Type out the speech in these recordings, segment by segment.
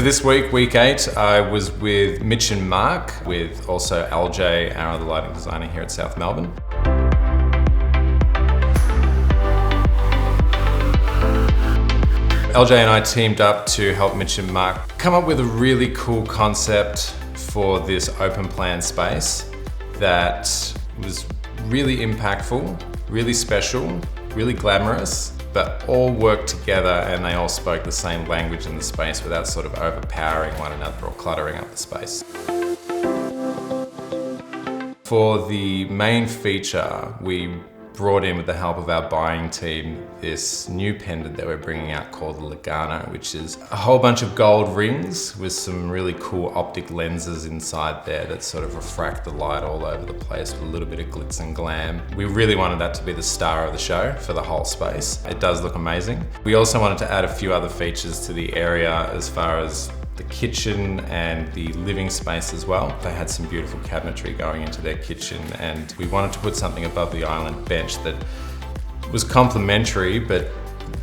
this week, week 8, I was with Mitch and Mark, with also LJ, our other lighting designer here at South Melbourne. LJ and I teamed up to help Mitch and Mark come up with a really cool concept for this open plan space that was really impactful, really special, really glamorous, but all worked together and they all spoke the same language in the space without sort of overpowering one another or cluttering up the space. For the main feature, we brought in, with the help of our buying team, this new pendant that we're bringing out called the Lugano, which is a whole bunch of gold rings with some really cool optic lenses inside there that sort of refract the light all over the place with a little bit of glitz and glam. We really wanted that to be the star of the show for the whole space. It does look amazing. We also wanted to add a few other features to the area as far as the kitchen and the living space as well. They had some beautiful cabinetry going into their kitchen, and we wanted to put something above the island bench that was complementary but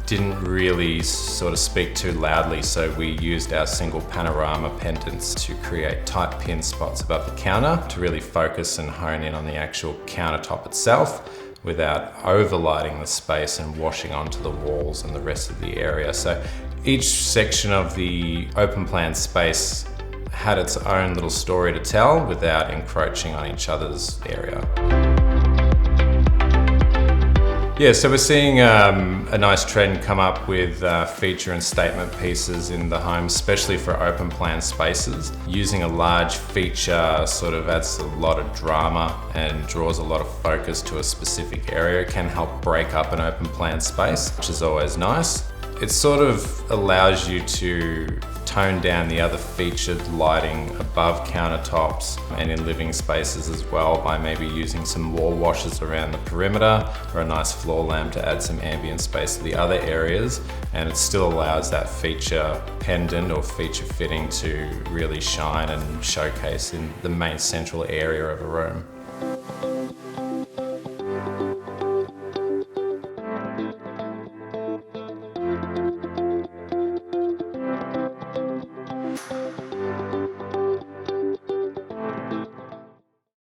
didn't really sort of speak too loudly, so we used our single panorama pendants to create tight pin spots above the counter to really focus and hone in on the actual countertop itself without overlighting the space and washing onto the walls and the rest of the area. So each section of the open plan space had its own little story to tell without encroaching on each other's area. Yeah, so we're seeing a nice trend come up with feature and statement pieces in the home, especially for open plan spaces. Using a large feature sort of adds a lot of drama and draws a lot of focus to a specific area. It can help break up an open plan space, which is always nice. It sort of allows you to tone down the other featured lighting above countertops and in living spaces as well by maybe using some wall washers around the perimeter or a nice floor lamp to add some ambient space to the other areas, and it still allows that feature pendant or feature fitting to really shine and showcase in the main central area of a room.